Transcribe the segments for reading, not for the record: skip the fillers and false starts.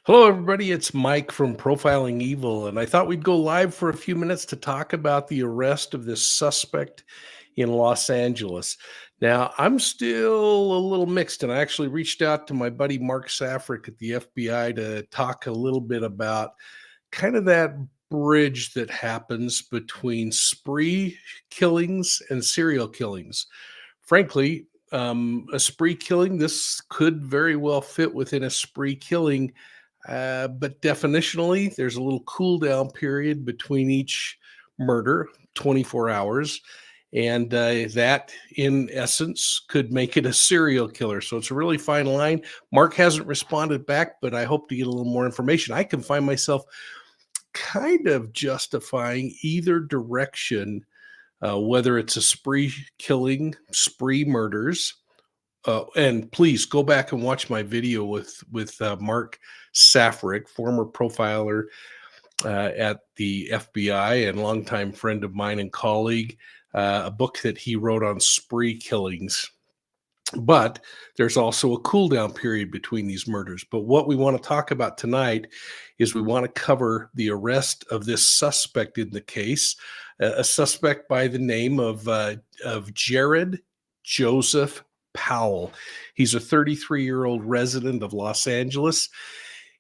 Hello, everybody. It's Mike from Profiling Evil, and I thought we'd go live for a few minutes to talk about the arrest of this suspect in Los Angeles. Now, I'm still a little mixed, and I actually reached out to my buddy Mark Safrick at the FBI to talk a little bit about kind of that bridge that happens between spree killings and serial killings. Frankly, a spree killing, this could very well fit within a spree killing, but definitionally, there's a little cool down period between each murder, 24 hours. And that, in essence, could make it a serial killer. So it's a really fine line. Mark hasn't responded back, but I hope to get a little more information. I can find myself kind of justifying either direction, whether it's a spree killing, spree murders, and please go back and watch my video with Mark Safrick, former profiler at the FBI and longtime friend of mine and colleague, a book that he wrote on spree killings. But there's also a cool down period between these murders. But what we want to talk about tonight is we want to cover the arrest of this suspect in the case, a suspect by the name of Jared Joseph Powell. He's a 33-year-old resident of Los Angeles.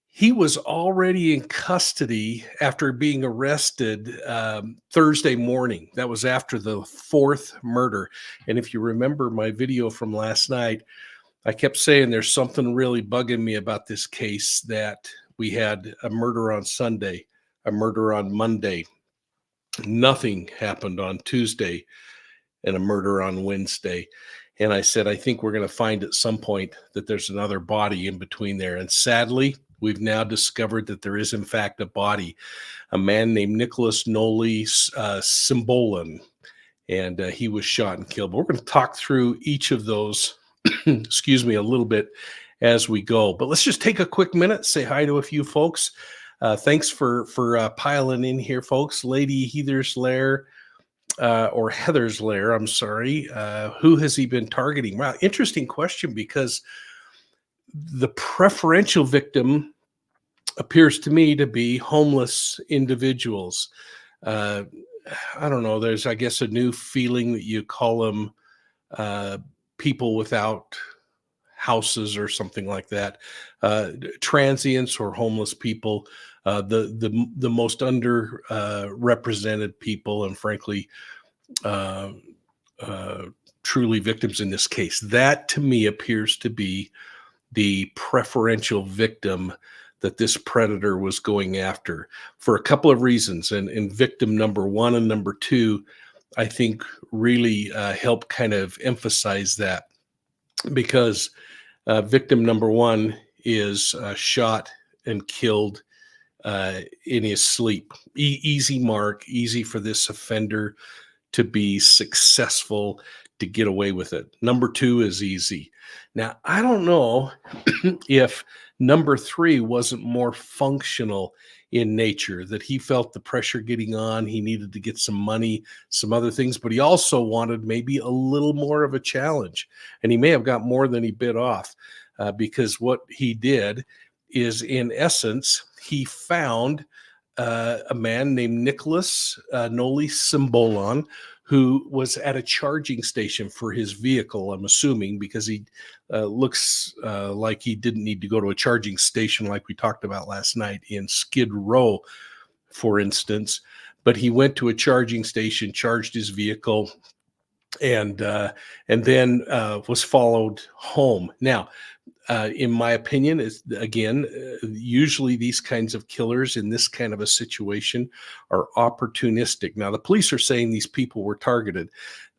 He was already in custody after being arrested Thursday morning. That was after the fourth murder. And if you remember my video from last night, I kept saying there's something really bugging me about this case, that we had a murder on Sunday, a murder on Monday. Nothing happened on Tuesday, and a murder on Wednesday. And I said, I think we're going to find at some point that there's another body in between there. And sadly, we've now discovered that there is, in fact, a body, a man named Nicholas Noli Cimbolan, and he was shot and killed. But we're going to talk through each of those, excuse me, a little bit as we go. But let's just take a quick minute, say hi to a few folks. Thanks for piling in here, folks. Lady Heather's Lair, or Heather's Lair, I'm sorry. Who has he been targeting? Wow, interesting question, because the preferential victim appears to me to be homeless individuals. I don't know. There's, I guess, a new feeling that you call them people without houses or something like that. Transients or homeless people, the most under represented people, and frankly, truly victims in this case. That to me appears to be the preferential victim that this predator was going after, for a couple of reasons. And victim number one and number two, I think, really help kind of emphasize that, because victim number one is shot and killed in his sleep. Easy mark, easy for this offender to be successful, to get away with it. Number two is easy. Now, I don't know if number three wasn't more functional in nature, that he felt the pressure getting on. He needed to get some money, some other things, but he also wanted maybe a little more of a challenge. And he may have got more than he bit off, because what he did is, in essence, he found a man named Nicholas Noli Cimbolan, who was at a charging station for his vehicle, I'm assuming, because he looks like he didn't need to go to a charging station like we talked about last night in Skid Row, for instance. But he went to a charging station, charged his vehicle, and then was followed home. Now, in my opinion, is again, usually these kinds of killers in this kind of a situation are opportunistic. Now, the police are saying these people were targeted.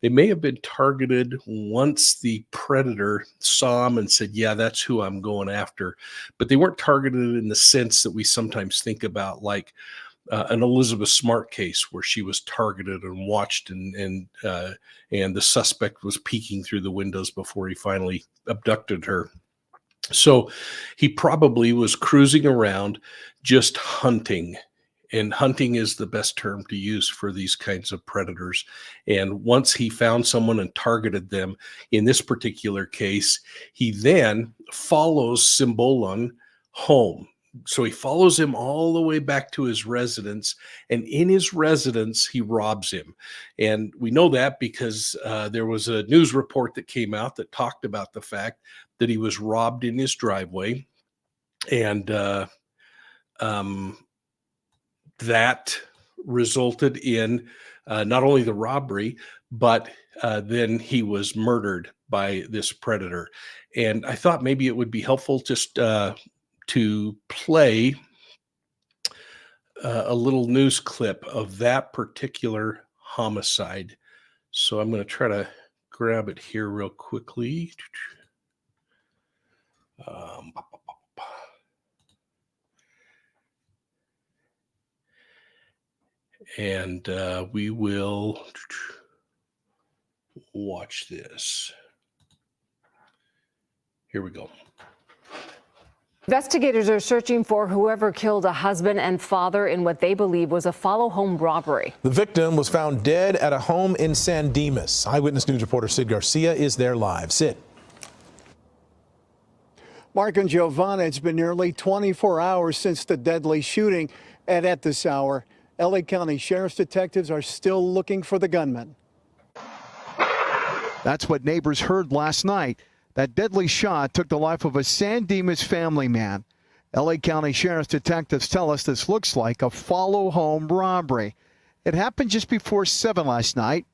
They may have been targeted once the predator saw them and said, yeah, that's who I'm going after. But they weren't targeted in the sense that we sometimes think about, like an Elizabeth Smart case, where she was targeted and watched, and the suspect was peeking through the windows before he finally abducted her. So he probably was cruising around just hunting, and hunting is the best term to use for these kinds of predators. And once he found someone and targeted them, in this particular case, he then follows Cimbolan home. So he follows him all the way back to his residence, and in his residence, he robs him. And we know that because there was a news report that came out that talked about the fact that he was robbed in his driveway, and um, that resulted in not only the robbery, but then he was murdered by this predator. And I thought maybe it would be helpful just to play a little news clip of that particular homicide. So I'm going to try to grab it here real quickly. Um, and we will watch this. Here we go. Investigators are searching for whoever killed a husband and father in what they believe was a follow-home robbery. The victim was found dead at a home in San Dimas. Eyewitness News reporter Sid Garcia is there live. Sid. Mark and Giovanna, it's been nearly 24 hours since the deadly shooting, and at this hour, LA County Sheriff's detectives are still looking for the gunman. That's what neighbors heard last night. That deadly shot took the life of a San Dimas family man. LA County Sheriff's detectives tell us this looks like a follow-home robbery. It happened just before 7 last night.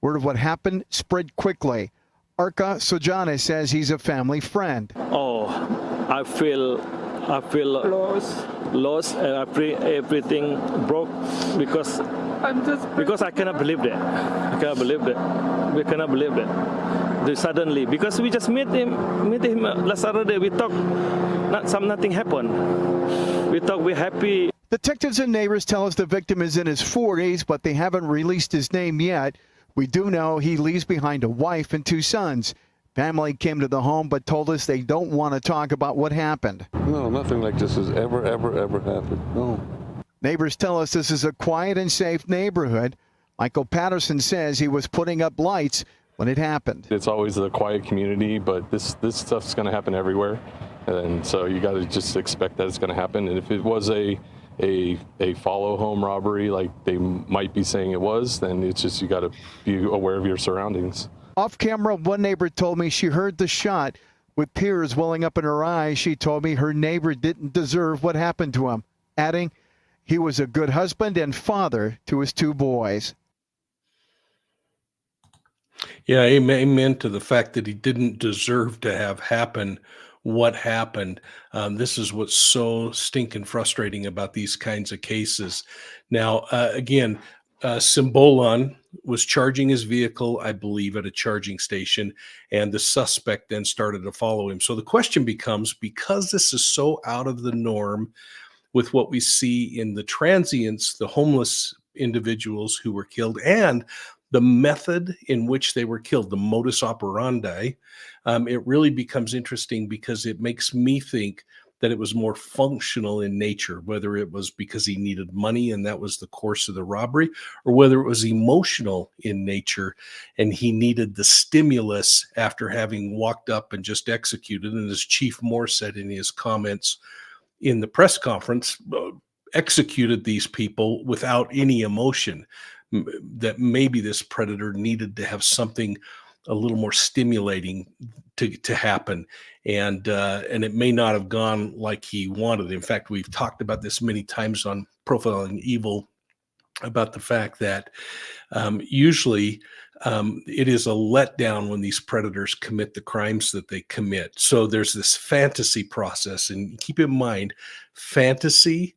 Word of what happened spread quickly. Arca Sojane says he's a family friend. Oh, I feel lost, and I feel everything broke because I cannot believe that. I cannot believe that. We cannot believe that. Suddenly, because we just met him last Saturday. We talked, nothing happened. We talk, we're happy. Detectives and neighbors tell us the victim is in his 40s, but they haven't released his name yet. We do know he leaves behind a wife and 2 sons. Family came to the home but told us they don't want to talk about what happened. No, nothing like this has ever happened. No. Neighbors tell us this is a quiet and safe neighborhood. Michael Patterson says he was putting up lights when it happened. It's always a quiet community, but this stuff's going to happen everywhere. And so you got to just expect that it's going to happen. And if it was a follow home robbery like they might be saying it was, then it's just you got to be aware of your surroundings. Off camera, one neighbor told me she heard the shot. With tears welling up in her eyes, she told me her neighbor didn't deserve what happened to him, adding he was a good husband and father to his 2 boys. Yeah, amen to the fact that he didn't deserve to have happen what happened. This is what's so stinking frustrating about these kinds of cases. Now, again, Simbolon was charging his vehicle, I believe, at a charging station, and the suspect then started to follow him. So the question becomes, because this is so out of the norm with what we see in the transients, the homeless individuals who were killed, and the method in which they were killed, the modus operandi, it really becomes interesting because it makes me think that it was more functional in nature, whether it was because he needed money and that was the course of the robbery, or whether it was emotional in nature and he needed the stimulus after having walked up and just executed. And as Chief Moore said in his comments in the press conference, executed these people without any emotion, that maybe this predator needed to have something a little more stimulating to happen. And it may not have gone like he wanted. In fact, we've talked about this many times on Profiling Evil about the fact that usually it is a letdown when these predators commit the crimes that they commit. So there's this fantasy process, and keep in mind, fantasy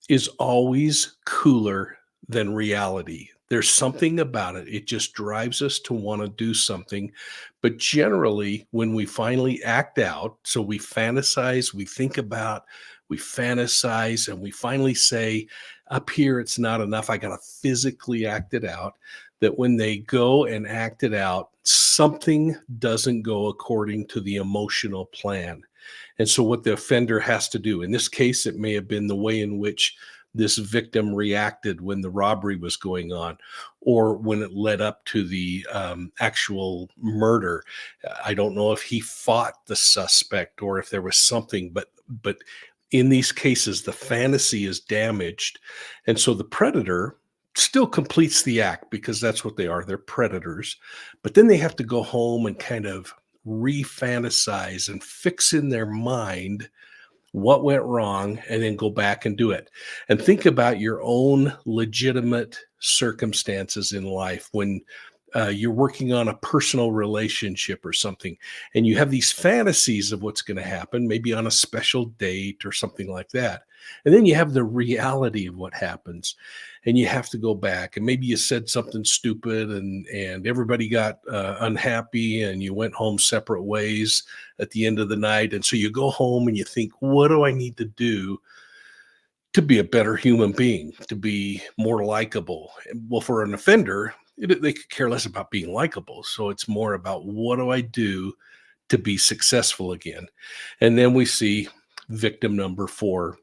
is always cooler than reality. There's something about it. It just drives us to want to do something. But generally, when we finally act out, so we fantasize, we think about, we fantasize, and we finally say, up here, it's not enough. I got to physically act it out. That when they go and act it out, something doesn't go according to the emotional plan. And so what the offender has to do, in this case, it may have been the way in which this victim reacted when the robbery was going on, or when it led up to the actual murder. I don't know if he fought the suspect or if there was something, but in these cases, the fantasy is damaged. And so the predator still completes the act because that's what they are. They're predators. But then they have to go home and kind of re-fantasize and fix in their mind what went wrong and then go back and do it. And think about your own legitimate circumstances in life when you're working on a personal relationship or something, and you have these fantasies of what's going to happen, maybe on a special date or something like that. And then you have the reality of what happens, and you have to go back. And maybe you said something stupid, and everybody got unhappy, and you went home separate ways at the end of the night. And so you go home and you think, what do I need to do to be a better human being, to be more likable? Well, for an offender, they could care less about being likable. So it's more about, what do I do to be successful again? And then we see victim number 4,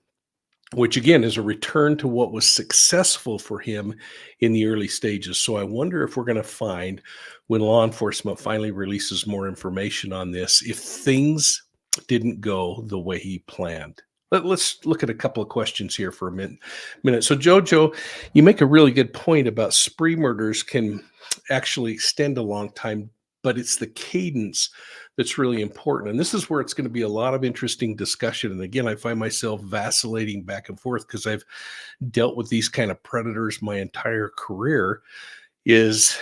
which again is a return to what was successful for him in the early stages. So I wonder if we're going to find, when law enforcement finally releases more information on this, if things didn't go the way he planned. Let's look at a couple of questions here for a minute. So Jojo, you make a really good point about spree murders can actually extend a long time, but it's the cadence that's really important. And this is where it's going to be a lot of interesting discussion. And again, I find myself vacillating back and forth because I've dealt with these kind of predators my entire career. Is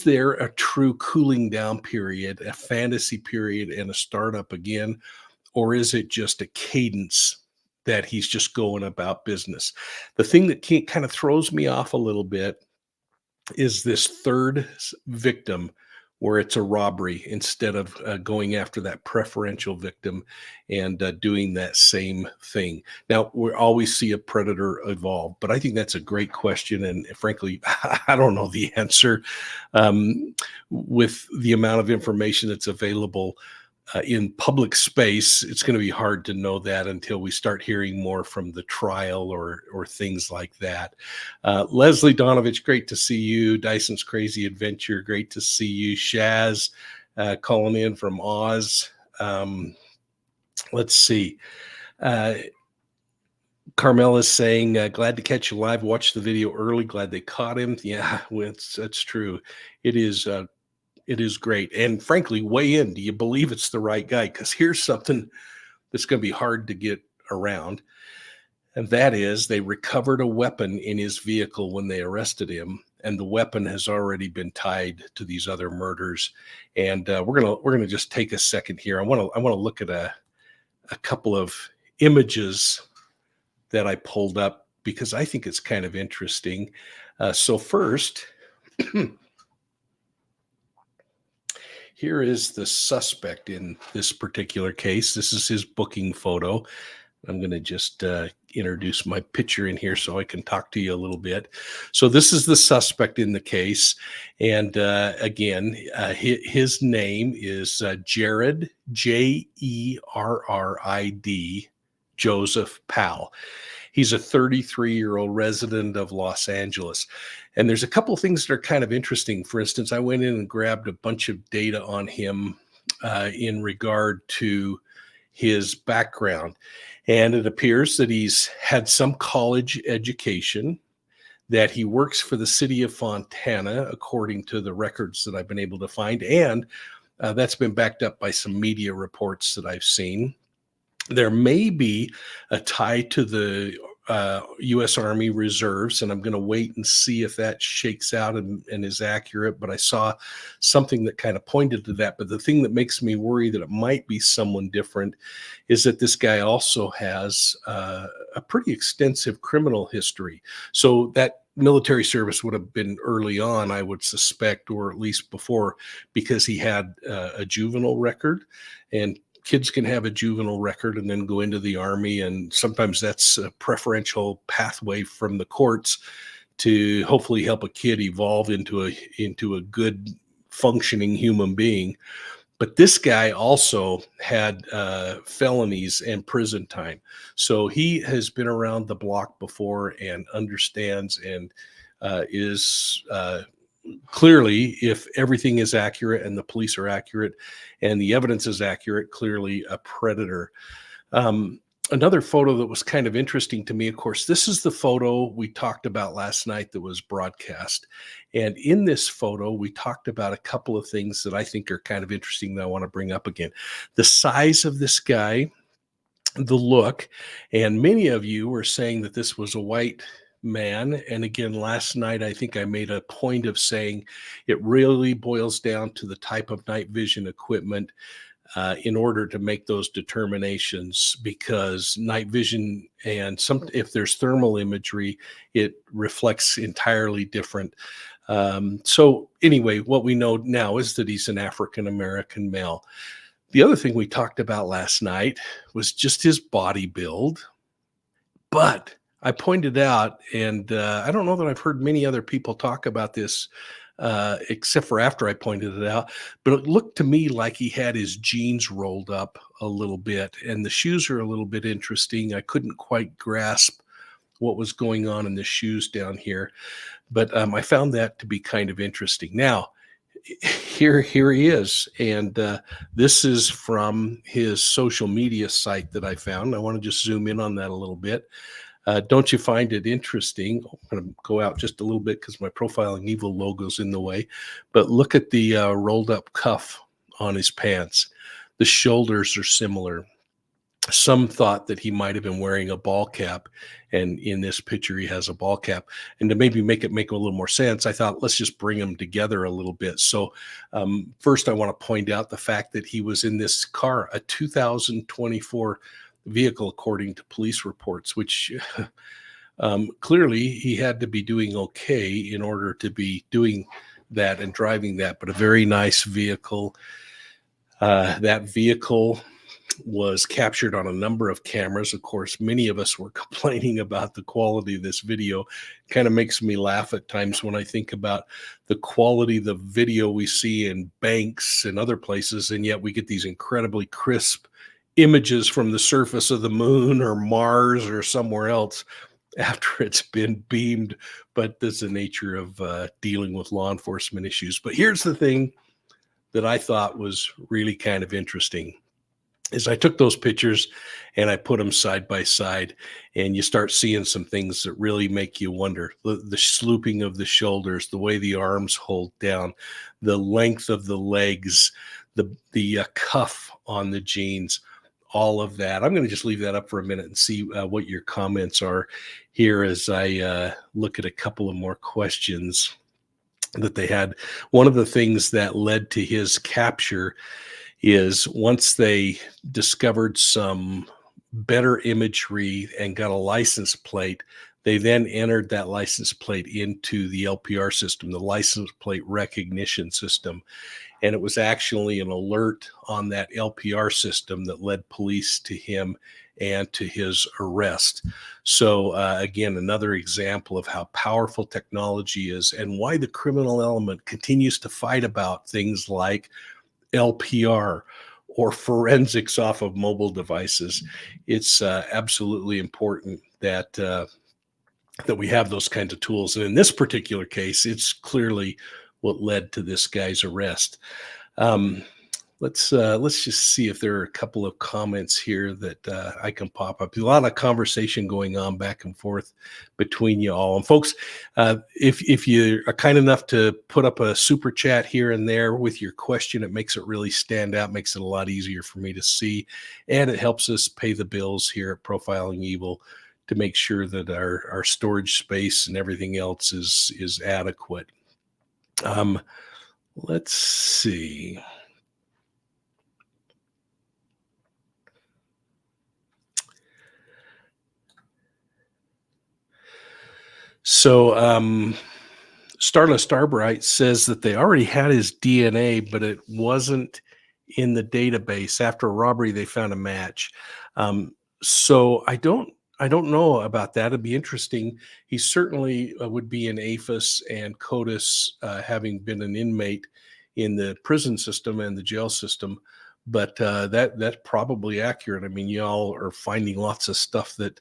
there a true cooling down period, a fantasy period, and a startup again? Or is it just a cadence that he's just going about business? The thing that kind of throws me off a little bit is this third victim, where it's a robbery instead of going after that preferential victim and doing that same thing. Now, we always see a predator evolve, but I think that's a great question. And frankly, I don't know the answer with the amount of information that's available in public space. It's going to be hard to know that until we start hearing more from the trial or things like that. Leslie Donovich, great to see you. Dyson's Crazy Adventure, great to see you. Shaz calling in from Oz. Let's see. Carmela's saying, glad to catch you live. Watch the video early. Glad they caught him. Yeah, that's true. It is great. And frankly, weigh in. Do you believe it's the right guy? Because here's something that's going to be hard to get around. And that is, they recovered a weapon in his vehicle when they arrested him. And the weapon has already been tied to these other murders. And we're gonna just take a second here. I want to look at a couple of images that I pulled up because I think it's kind of interesting. So first, here is the suspect in this particular case. This is his booking photo. I'm going to just introduce my picture in here so I can talk to you a little bit. So this is the suspect in the case. And again, his name is Jared, Jerrid, Joseph Powell. He's a 33-year-old resident of Los Angeles. And there's a couple of things that are kind of interesting. For instance, I went in and grabbed a bunch of data on him in regard to his background. And it appears that he's had some college education, that he works for the city of Fontana, according to the records that I've been able to find. And that's been backed up by some media reports that I've seen. There may be a tie to the U.S. Army Reserves, and I'm going to wait and see if that shakes out and is accurate. But I saw something that kind of pointed to that. But the thing that makes me worry that it might be someone different is that this guy also has a pretty extensive criminal history. So that military service would have been early on, I would suspect, or at least before, because he had a juvenile record. And kids can have a juvenile record and then go into the Army, and sometimes that's a preferential pathway from the courts to hopefully help a kid evolve into a good functioning human being. But this guy also had felonies and prison time. So he has been around the block before and understands and is clearly, if everything is accurate and the police are accurate and the evidence is accurate, clearly a predator. another photo that was kind of interesting to me, of course, this is the photo we talked about last night that was broadcast. And in this photo, we talked about a couple of things that I think are kind of interesting that I want to bring up again. The size of this guy, the look, and many of you were saying that this was a white man. And again, last night, I think I made a point of saying it really boils down to the type of night vision equipment in order to make those determinations, because night vision and if there's thermal imagery, it reflects entirely different. So anyway, what we know now is that he's an African-American male. The other thing we talked about last night was just his body build, but I pointed out, and I don't know that I've heard many other people talk about this, except for after I pointed it out, but it looked to me like he had his jeans rolled up a little bit, and the shoes are a little bit interesting. I couldn't quite grasp what was going on in the shoes down here, but I found that to be kind of interesting. Now, here he is, and this is from his social media site that I found. I want to just zoom in on that a little bit. Don't you find it interesting? I'm going to go out just a little bit because my Profiling Evil logo's in the way. But look at the rolled up cuff on his pants. The shoulders are similar. Some thought that he might have been wearing a ball cap, and in this picture he has a ball cap. And to maybe make a little more sense, I thought let's just bring them together a little bit. So first I want to point out the fact that he was in this car, a 2024 vehicle, according to police reports, which clearly he had to be doing okay in order to be doing that and driving that, but a very nice vehicle. That vehicle was captured on a number of cameras. Of course, many of us were complaining about the quality of this video. It kind of makes me laugh at times when I think about the quality of the video we see in banks and other places, and yet we get these incredibly crisp images from the surface of the moon or Mars or somewhere else after it's been beamed. But that's the nature of dealing with law enforcement issues. But here's the thing that I thought was really kind of interesting is I took those pictures and I put them side by side, and you start seeing some things that really make you wonder. The slooping of the shoulders, the way the arms hold down, the length of the legs, the cuff on the jeans, all of that. I'm going to just leave that up for a minute and see what your comments are here as I look at a couple of more questions that they had. One of the things that led to his capture is once they discovered some better imagery and got a license plate, they then entered that license plate into the LPR system, the license plate recognition system. And it was actually an alert on that LPR system that led police to him and to his arrest. So again, another example of how powerful technology is and why the criminal element continues to fight about things like LPR or forensics off of mobile devices. It's absolutely important that that we have those kinds of tools. And in this particular case, it's clearly what led to this guy's arrest. Let's just see if there are a couple of comments here that I can pop up. A lot of conversation going on back and forth between you all. And folks, if you are kind enough to put up a super chat here and there with your question, it makes it really stand out, makes it a lot easier for me to see, and it helps us pay the bills here at Profiling Evil to make sure that our storage space and everything else is adequate. Let's see. So Starla Starbright says that they already had his DNA, but it wasn't in the database. After a robbery, they found a match. So I don't know about that. It'd be interesting. He certainly would be in APHIS and CODIS, having been an inmate in the prison system and the jail system. But that's probably accurate. I mean, y'all are finding lots of stuff that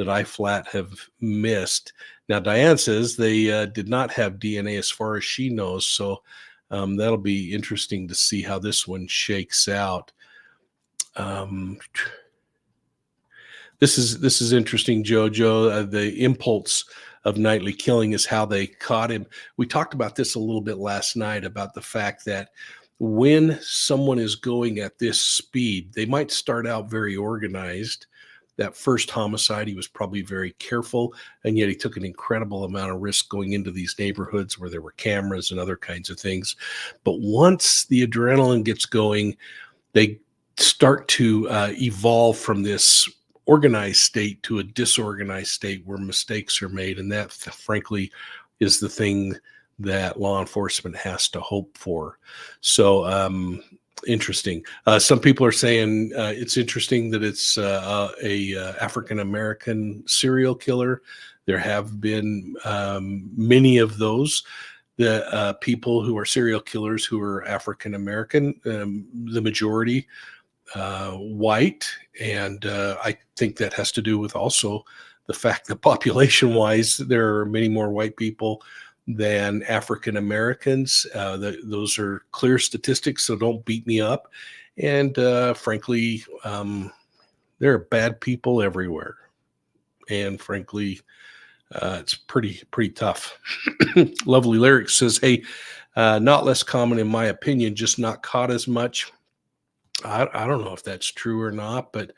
I flat have missed. Now, Diane says they did not have DNA as far as she knows. So that'll be interesting to see how this one shakes out. This is interesting, Jojo. The impulse of nightly killing is how they caught him. We talked about this a little bit last night about the fact that when someone is going at this speed, they might start out very organized. That first homicide, he was probably very careful, and yet he took an incredible amount of risk going into these neighborhoods where there were cameras and other kinds of things. But once the adrenaline gets going, they start to evolve from this organized state to a disorganized state where mistakes are made. And that, frankly, is the thing that law enforcement has to hope for. So, interesting. Some people are saying it's interesting that it's a African-American serial killer. There have been many of those. The people who are serial killers who are African-American, the majority white. And I think that has to do with also the fact that population-wise, there are many more white people than African Americans. Those are clear statistics, so don't beat me up. And frankly, there are bad people everywhere. And frankly, it's pretty tough. Lovely Lyrics says, hey, not less common in my opinion, just not caught as much. I don't know if that's true or not, but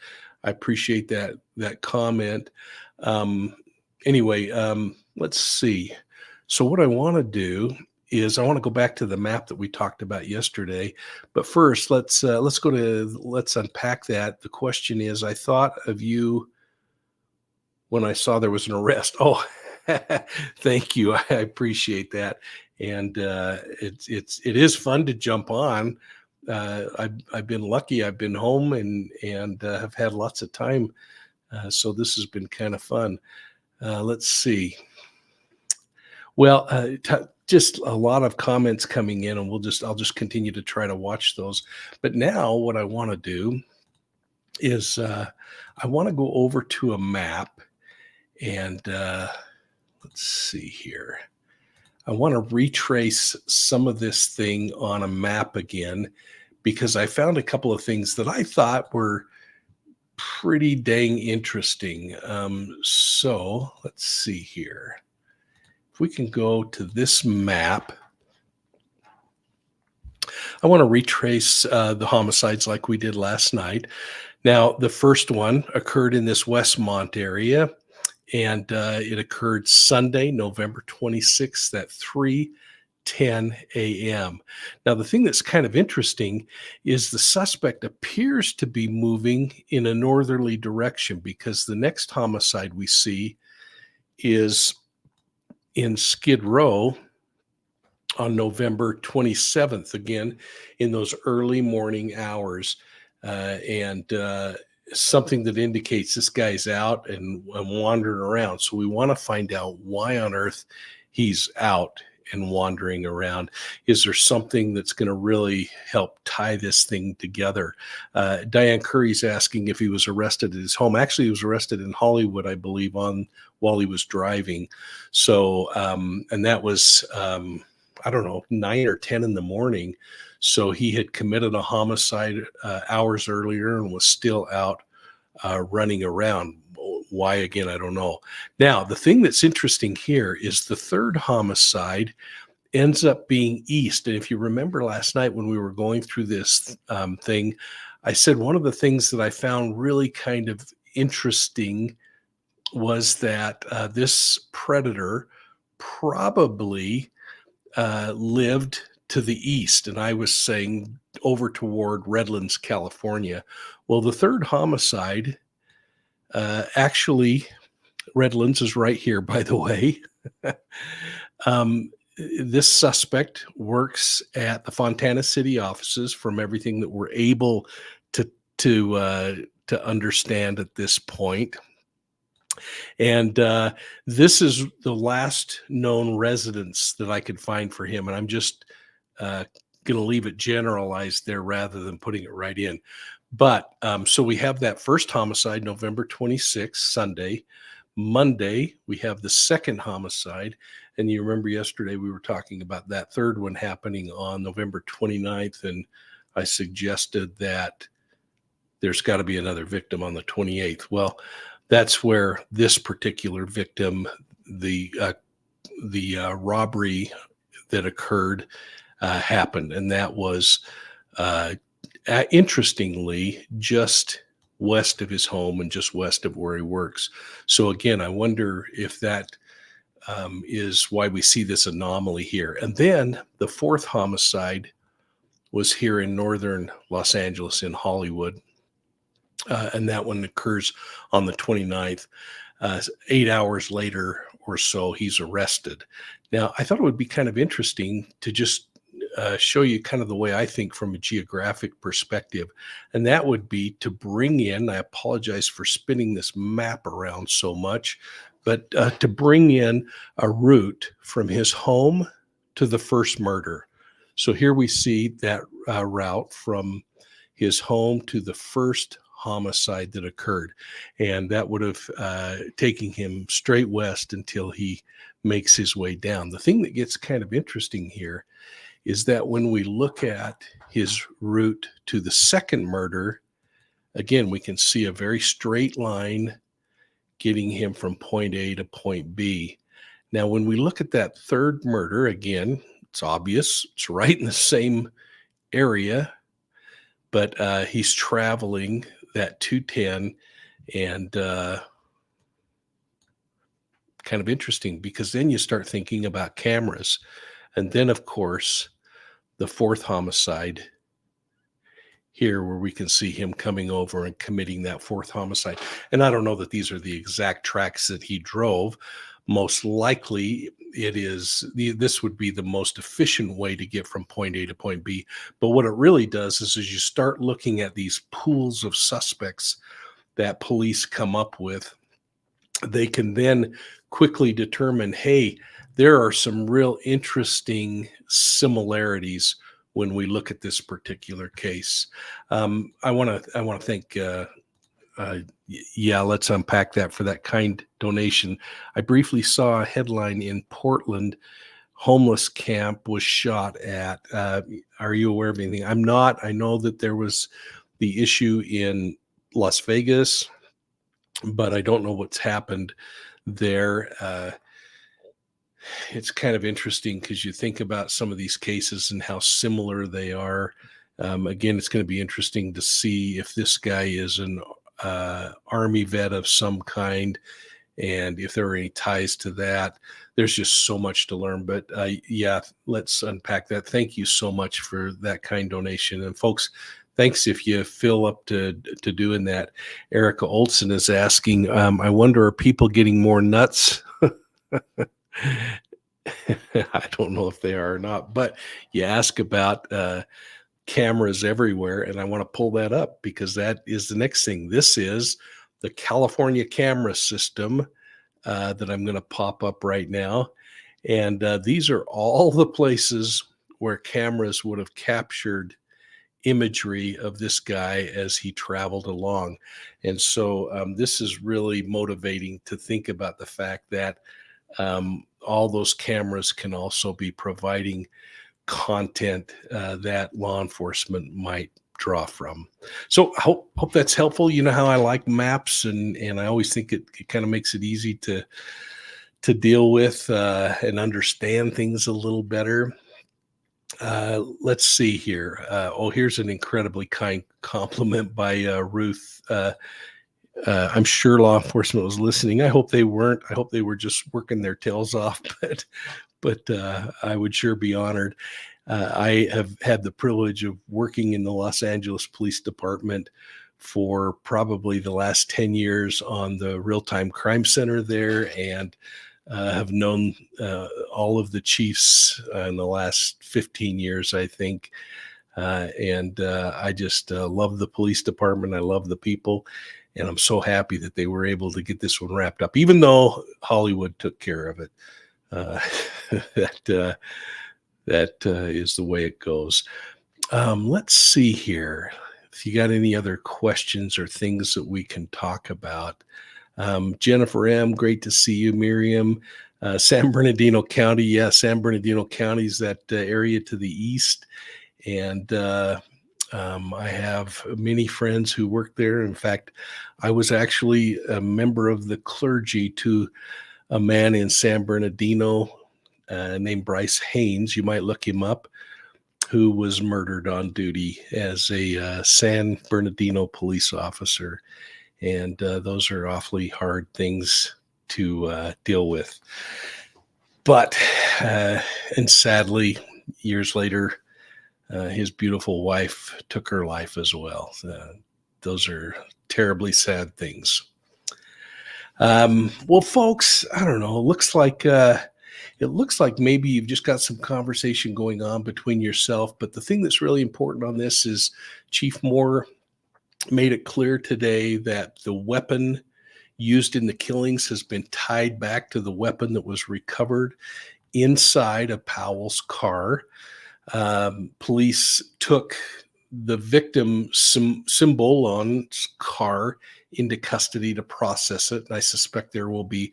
I appreciate that comment. Anyway, let's see. So what I want to do is I want to go back to the map that we talked about yesterday. But first, let's unpack that. The question is, I thought of you when I saw there was an arrest. Oh, thank you. I appreciate that. And it is fun to jump on. I've been lucky. I've been home and have had lots of time. So this has been kind of fun. Let's see. Well, just a lot of comments coming in, and I'll just continue to try to watch those. But now what I want to do is I want to go over to a map, and let's see here. I want to retrace some of this thing on a map again, because I found a couple of things that I thought were pretty dang interesting. So let's see here. If we can go to this map, I want to retrace the homicides like we did last night. Now, the first one occurred in this Westmont area, and it occurred Sunday, November 26th at 3:10 a.m. Now, the thing that's kind of interesting is the suspect appears to be moving in a northerly direction, because the next homicide we see is in Skid Row on November 27th, again, in those early morning hours. And something that indicates this guy's out and wandering around. So we want to find out why on earth he's out and wandering around. Is there something that's going to really help tie this thing together? Diane Curry's asking if he was arrested at his home. Actually, he was arrested in Hollywood, I believe, while he was driving. So, and that was, I don't know, 9 or 10 in the morning. So he had committed a homicide hours earlier and was still out running around. Why, again, I don't know. Now, the thing that's interesting here is the third homicide ends up being east. And if you remember last night when we were going through this thing, I said one of the things that I found really kind of interesting was that this predator probably lived to the east. And I was saying over toward Redlands, California. Well, the third homicide, actually, Redlands is right here, by the way. This suspect works at the Fontana City offices, from everything that we're able to understand at this point. And this is the last known residence that I could find for him. And I'm just going to leave it generalized there rather than putting it right in. But so we have that first homicide, November 26th, Sunday. Monday, we have the second homicide. And you remember yesterday we were talking about that third one happening on November 29th. And I suggested that there's got to be another victim on the 28th. Well, that's where this particular victim, the robbery that occurred, happened, and that was interestingly just west of his home and just west of where he works. So again, I wonder if that is why we see this anomaly here. And then the fourth homicide was here in northern Los Angeles in Hollywood. And that one occurs on the 29th. 8 hours later or so, he's arrested. Now, I thought it would be kind of interesting to just show you kind of the way I think from a geographic perspective. And that would be to bring in, I apologize for spinning this map around so much, but to bring in a route from his home to the first murder. So here we see that route from his home to the first homicide that occurred. And that would have taken him straight west until he makes his way down. The thing that gets kind of interesting here is that when we look at his route to the second murder, again, we can see a very straight line getting him from point A to point B. Now, when we look at that third murder, again, it's obvious, it's right in the same area, but he's traveling that 210, and kind of interesting because then you start thinking about cameras. And then, of course, the fourth homicide here where we can see him coming over and committing that fourth homicide. And I don't know that these are the exact tracks that he drove. Most likely it is, this would be the most efficient way to get from point A to point B. But what it really does is as you start looking at these pools of suspects that police come up with, they can then quickly determine, hey, there are some real interesting similarities when we look at this particular case. I want to thank, let's unpack that for that kind donation. I briefly saw a headline in Portland, homeless camp was shot at. Are you aware of anything? I'm not. I know that there was the issue in Las Vegas, but I don't know what's happened there. It's kind of interesting because you think about some of these cases and how similar they are. Again, it's going to be interesting to see if this guy is an Army vet of some kind and if there are any ties to that. There's just so much to learn. But let's unpack that. Thank you so much for that kind donation. And folks, thanks if you feel up to doing that. Erica Olson is asking, I wonder, are people getting more nuts? I don't know if they are or not, but you ask about cameras everywhere, and I want to pull that up because that is the next thing. This is the California camera system that I'm going to pop up right now. And these are all the places where cameras would have captured imagery of this guy as he traveled along. And so this is really motivating to think about the fact that all those cameras can also be providing content that law enforcement might draw from. So I hope that's helpful. You know how I like maps, and I always think it kind of makes it easy to deal with and understand things a little better. Let's see here. Here's an incredibly kind compliment by Ruth. I'm sure law enforcement was listening. I hope they weren't. I hope they were just working their tails off, but I would sure be honored. I have had the privilege of working in the Los Angeles Police Department for probably the last 10 years on the real-time crime center there, and have known all of the chiefs in the last 15 years, I think. And I just love the police department. I love the people. And I'm so happy that they were able to get this one wrapped up, even though Hollywood took care of it. That is the way it goes. Let's see here. If you got any other questions or things that we can talk about. Jennifer M., great to see you. Miriam, San Bernardino County. Yeah, San Bernardino County is that area to the east. And I have many friends who work there. In fact, I was actually a member of the clergy to a man in San Bernardino named Bryce Haynes. You might look him up, who was murdered on duty as a San Bernardino police officer. And those are awfully hard things to deal with. But, and sadly, years later, his beautiful wife took her life as well. Those are terribly sad things. Well, folks, I don't know. It looks like maybe you've just got some conversation going on between yourself. But the thing that's really important on this is Chief Moore made it clear today that the weapon used in the killings has been tied back to the weapon that was recovered inside of Powell's car. Police took the victim Cimbolon's car into custody to process it. And I suspect there will be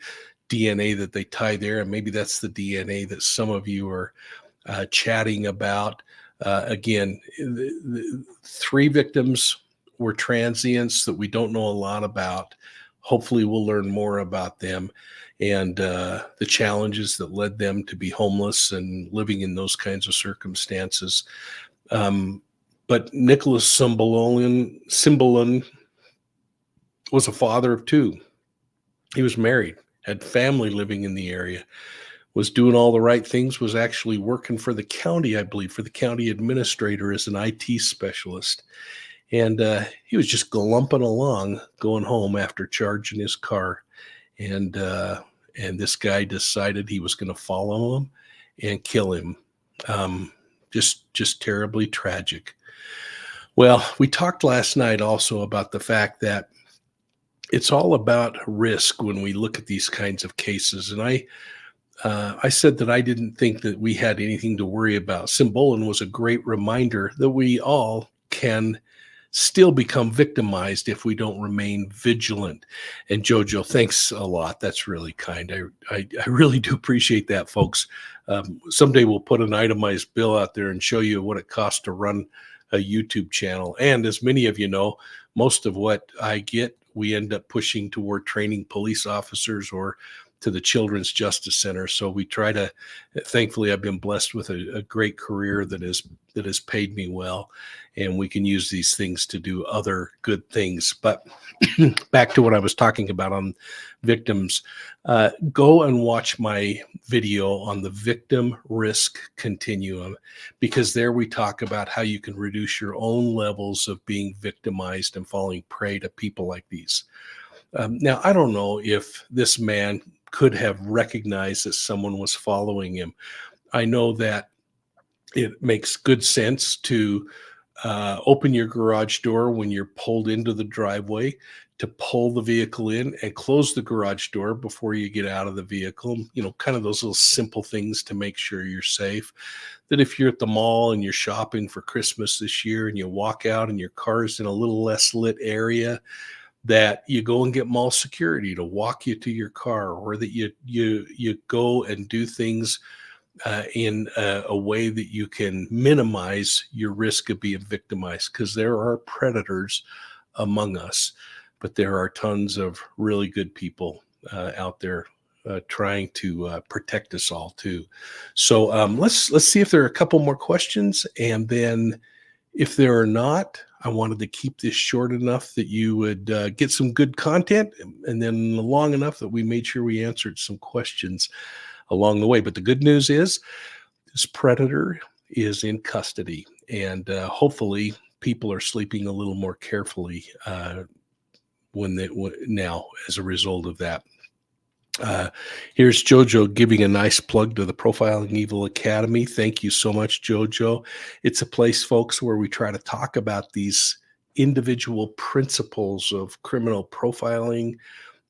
DNA that they tie there. And maybe that's the DNA that some of you are chatting about. Again, the 3 victims were transients that we don't know a lot about. Hopefully we'll learn more about them and the challenges that led them to be homeless and living in those kinds of circumstances. But Nicholas Cimbolon was a father of 2. He was married, had family living in the area, was doing all the right things, was actually working for the county, I believe, for the county administrator as an IT specialist. And he was just glumping along, going home after charging his car. And this guy decided he was going to follow him and kill him. Just terribly tragic. Well, we talked last night also about the fact that it's all about risk when we look at these kinds of cases. And I said that I didn't think that we had anything to worry about. Cimbolon was a great reminder that we all can still become victimized if we don't remain vigilant. And Jojo, thanks a lot. That's really kind. I really do appreciate that, folks. Someday we'll put an itemized bill out there and show you what it costs to run a YouTube channel. And as many of you know, most of what I get, we end up pushing toward training police officers or to the Children's Justice Center. So we try to, thankfully, I've been blessed with a great career that has paid me well, and we can use these things to do other good things. But back to what I was talking about on victims, go and watch my video on the victim risk continuum, because there we talk about how you can reduce your own levels of being victimized and falling prey to people like these. Now, I don't know if this man could have recognized that someone was following him. I know that it makes good sense to open your garage door when you're pulled into the driveway, to pull the vehicle in and close the garage door before you get out of the vehicle. You know, kind of those little simple things to make sure you're safe. That if you're at the mall and you're shopping for Christmas this year and you walk out and your car is in a little less lit area, that you go and get mall security to walk you to your car, or that you go and do things in a way that you can minimize your risk of being victimized, because there are predators among us, but there are tons of really good people out there trying to protect us all too. So let's see if there are a couple more questions, and then if there are not, I wanted to keep this short enough that you would get some good content, and then long enough that we made sure we answered some questions along the way. But the good news is this predator is in custody, and hopefully people are sleeping a little more carefully now as a result of that. Here's Jojo giving a nice plug to the Profiling Evil Academy. Thank you so much, Jojo. It's a place, folks, where we try to talk about these individual principles of criminal profiling,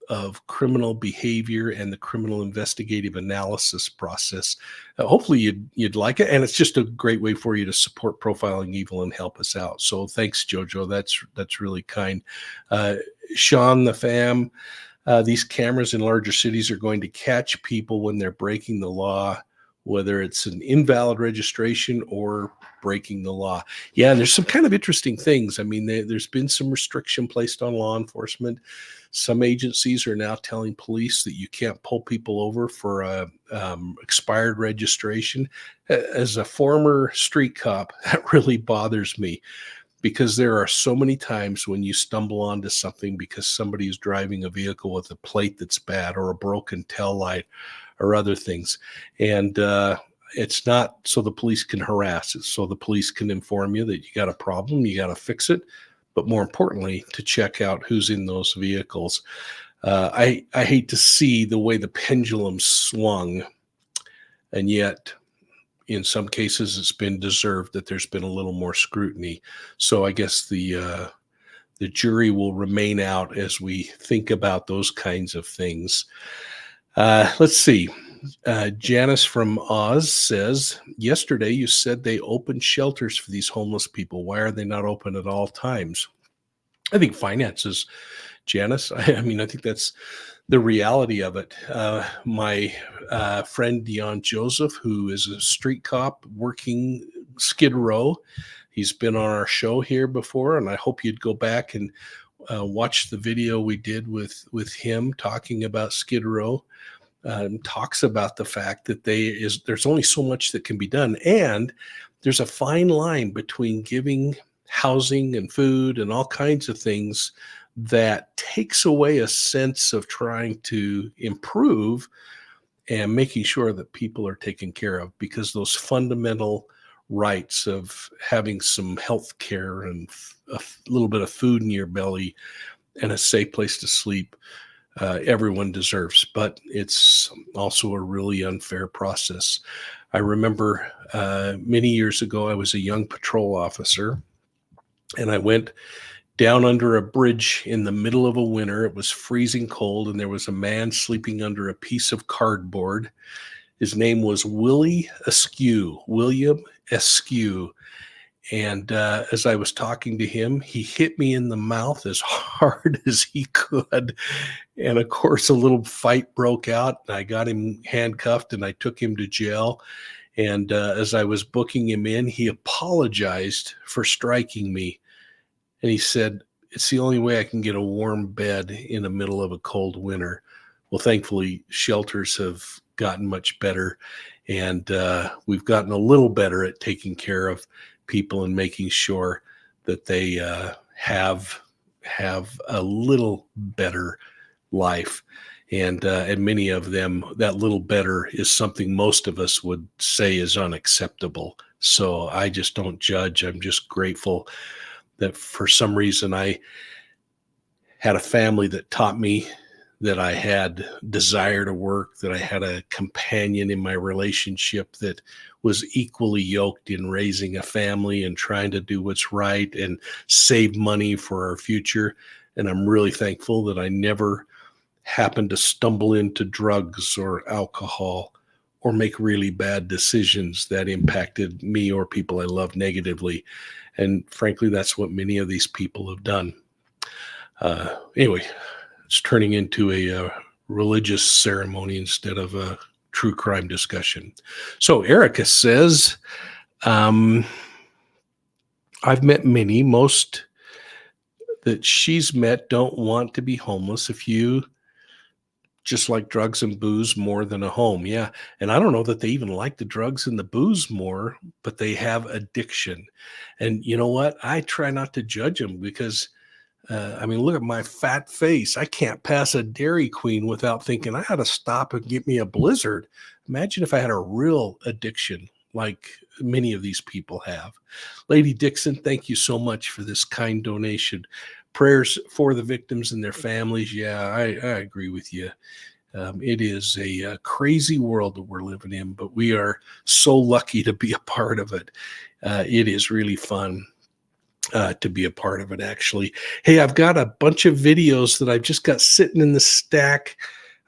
of criminal behavior, and the criminal investigative analysis process. Hopefully you'd like it, and it's just a great way for you to support Profiling Evil and help us out. So thanks, Jojo. That's really kind. Sean, the fam, these cameras in larger cities are going to catch people when they're breaking the law. whether it's an invalid registration or breaking the law. Yeah, and there's some kind of interesting things. I mean, there's been some restriction placed on law enforcement. Some agencies are now telling police that you can't pull people over for a expired registration. As a former street cop, that really bothers me, because there are so many times when you stumble onto something because somebody is driving a vehicle with a plate that's bad or a broken tail light or other things. And it's not so the police can harass. It's so the police can inform you that you got a problem, you got to fix it. But more importantly, to check out who's in those vehicles. I hate to see the way the pendulum swung, and yet in some cases it's been deserved that there's been a little more scrutiny. So I guess the jury will remain out as we think about those kinds of things. Let's see. Janice from Oz says, yesterday you said they opened shelters for these homeless people. Why are they not open at all times? I think finances, Janice. I mean, I think that's the reality of it. My friend Dion Joseph, who is a street cop working Skid Row, he's been on our show here before, and I hope you'd go back and watch the video we did with him talking about Skid Row. Talks about the fact that there's only so much that can be done, and there's a fine line between giving housing and food and all kinds of things that takes away a sense of trying to improve and making sure that people are taken care of, because those fundamental rights of having some health care and a little bit of food in your belly and a safe place to sleep, everyone deserves. But it's also a really unfair process. I remember many years ago, I was a young patrol officer, and I went down under a bridge in the middle of a winter. It was freezing cold, and there was a man sleeping under a piece of cardboard. His name was William Askew. And as I was talking to him, he hit me in the mouth as hard as he could. And of course, a little fight broke out, and I got him handcuffed and I took him to jail. And as I was booking him in, he apologized for striking me. And he said, it's the only way I can get a warm bed in the middle of a cold winter. Well, thankfully, shelters have gotten much better, and we've gotten a little better at taking care of people and making sure that they have a little better life. And many of them, that little better is something most of us would say is unacceptable. So I just don't judge. I'm just grateful that for some reason I had a family that taught me that I had desire to work, that I had a companion in my relationship that was equally yoked in raising a family and trying to do what's right and save money for our future. And I'm really thankful that I never happened to stumble into drugs or alcohol or make really bad decisions that impacted me or people I love negatively. And frankly, that's what many of these people have done. Anyway, it's turning into a religious ceremony instead of a true crime discussion. So Erica says, I've met many. Most that she's met don't want to be homeless. A few just like drugs and booze more than a home. Yeah. And I don't know that they even like the drugs and the booze more, but they have addiction. And you know what? I try not to judge them because I mean, look at my fat face. I can't pass a Dairy Queen without thinking I ought to stop and get me a Blizzard. Imagine if I had a real addiction like many of these people have. Lady Dixon, thank you so much for this kind donation. Prayers for the victims and their families. Yeah, I agree with you. It is a crazy world that we're living in, but we are so lucky to be a part of it. It is really fun to be a part of it, actually. Hey, I've got a bunch of videos that I've just got sitting in the stack.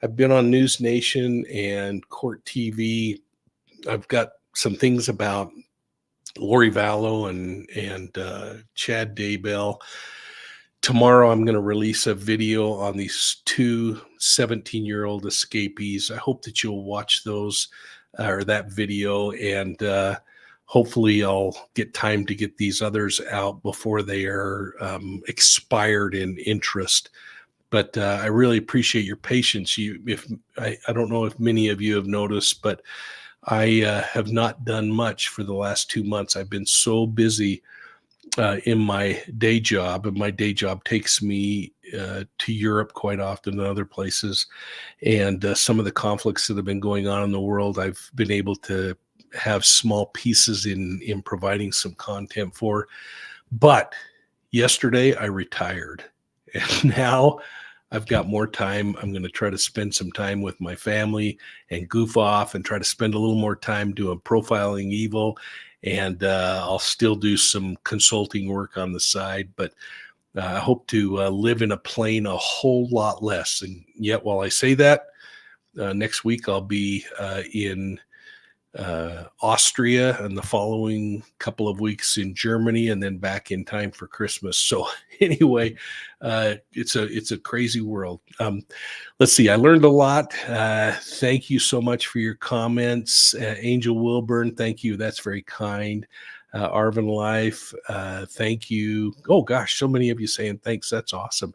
I've been on News Nation and Court TV. I've got some things about Lori Vallow and Chad Daybell. Tomorrow, I'm going to release a video on these two 17-year-old escapees. I hope that you'll watch those. or that video, and hopefully I'll get time to get these others out before they are expired in interest. But I really appreciate your patience. I don't know if many of you have noticed, but I have not done much for the last 2 months. I've been so busy in my day job, and my day job takes me to Europe quite often and other places. And some of the conflicts that have been going on in the world, I've been able to have small pieces in providing some content for. But yesterday I retired, and now I've got more time. I'm going to try to spend some time with my family and goof off and try to spend a little more time doing profiling evil. And I'll still do some consulting work on the side, but I hope to live in a plane a whole lot less. And yet, while I say that, next week I'll be in Austria, and the following couple of weeks in Germany, and then back in time for Christmas. So anyway, it's a crazy world. Let's see. I learned a lot. Thank you so much for your comments. Angel Wilburn, thank you. That's very kind. Arvin Life, thank you. Oh gosh, so many of you saying thanks. That's awesome.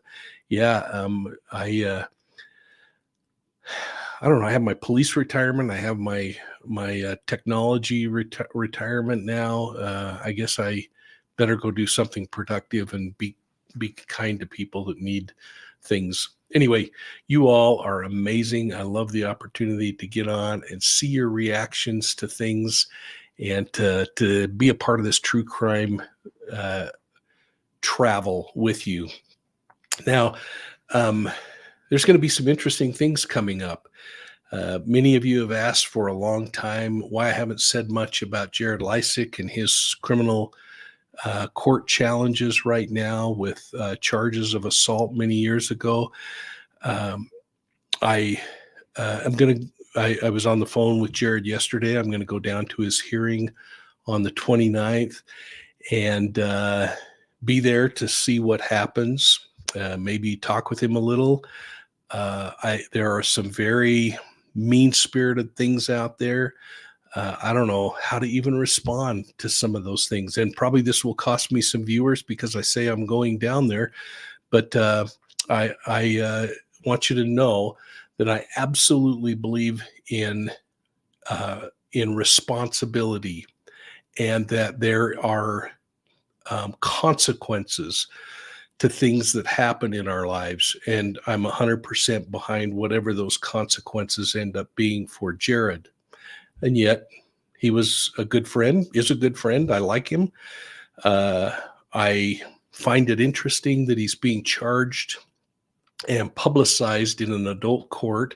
Yeah. I don't know. I have my police retirement. I have my technology retirement now. I guess I better go do something productive and be kind to people that need things. Anyway, you all are amazing. I love the opportunity to get on and see your reactions to things, and to be a part of this true crime travel with you. Now, there's going to be some interesting things coming up. Many of you have asked for a long time why I haven't said much about Jared Lysick and his criminal court challenges right now with charges of assault many years ago. I was on the phone with Jared yesterday. I'm going to go down to his hearing on the 29th and be there to see what happens. Maybe talk with him a little. There are some very mean-spirited things out there. I don't know how to even respond to some of those things. And probably this will cost me some viewers because I say I'm going down there. But I want you to know that I absolutely believe in responsibility, and that there are consequences to things that happen in our lives. And I'm 100% behind whatever those consequences end up being for Jared. And yet he was a good friend, is a good friend. I like him. I find it interesting that he's being charged and publicized in an adult court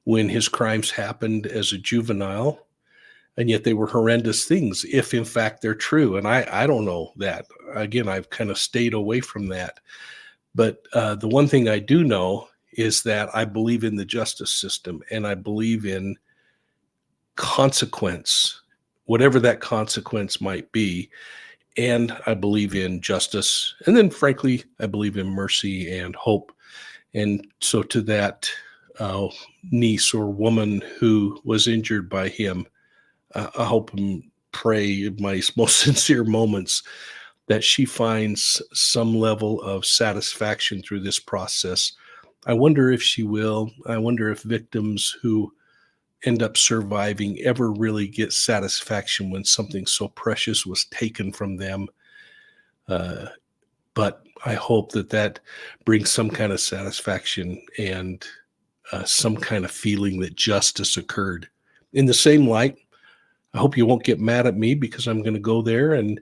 when his crimes happened as a juvenile. And yet they were horrendous things, if in fact they're true. And I don't know that. Again, I've kind of stayed away from that. But the one thing I do know is that I believe in the justice system, and I believe in consequence, whatever that consequence might be. And I believe in justice. And then, frankly, I believe in mercy and hope. And so to that niece or woman who was injured by him, I hope and pray in my most sincere moments that she finds some level of satisfaction through this process. I wonder if she will. I wonder if victims who end up surviving ever really get satisfaction when something so precious was taken from them. But I hope that brings some kind of satisfaction and some kind of feeling that justice occurred. In the same light, I hope you won't get mad at me because I'm going to go there, and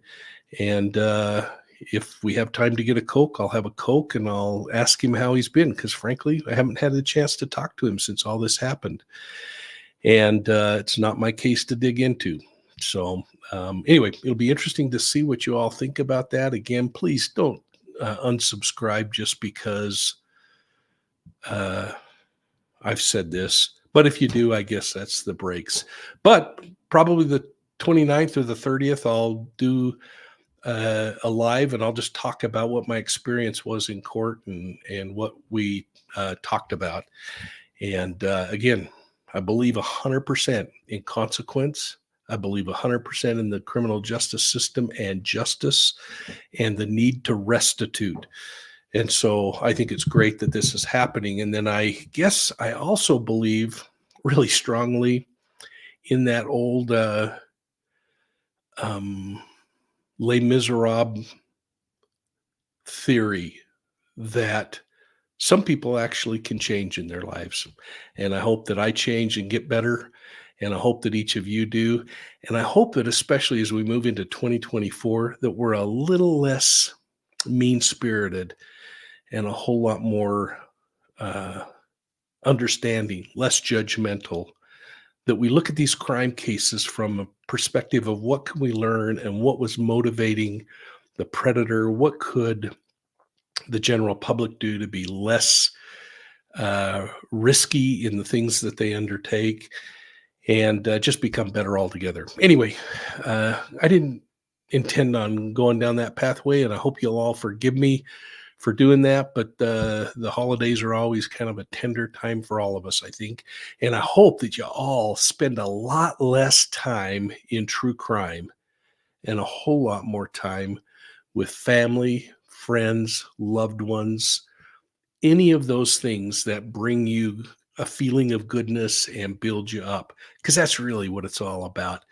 if we have time to get a Coke, I'll have a Coke and I'll ask him how he's been, because frankly, I haven't had a chance to talk to him since all this happened, and it's not my case to dig into. So anyway, it'll be interesting to see what you all think about that. Again, please don't unsubscribe just because I've said this. But if you do, I guess that's the breaks. But probably the 29th or the 30th, I'll do a live, and I'll just talk about what my experience was in court and what we talked about. And again, I believe 100% in consequence. I believe 100% in the criminal justice system and justice and the need to restitute. And so I think it's great that this is happening. And then I guess I also believe really strongly in that old Les Miserables theory that some people actually can change in their lives. And I hope that I change and get better. And I hope that each of you do. And I hope that especially as we move into 2024, that we're a little less mean-spirited and a whole lot more understanding, less judgmental, that we look at these crime cases from a perspective of what can we learn and what was motivating the predator, what could the general public do to be less risky in the things that they undertake, and just become better altogether. Anyway, I didn't intend on going down that pathway, and I hope you'll all forgive me for doing that, but the holidays are always kind of a tender time for all of us, I think, and I hope that you all spend a lot less time in true crime and a whole lot more time with family, friends, loved ones, any of those things that bring you a feeling of goodness and build you up, because that's really what it's all about.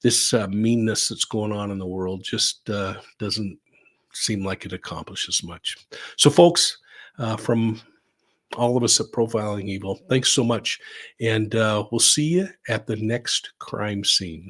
This meanness that's going on in the world just doesn't seem like it accomplishes much. So folks, from all of us at Profiling Evil, thanks so much. And we'll see you at the next crime scene.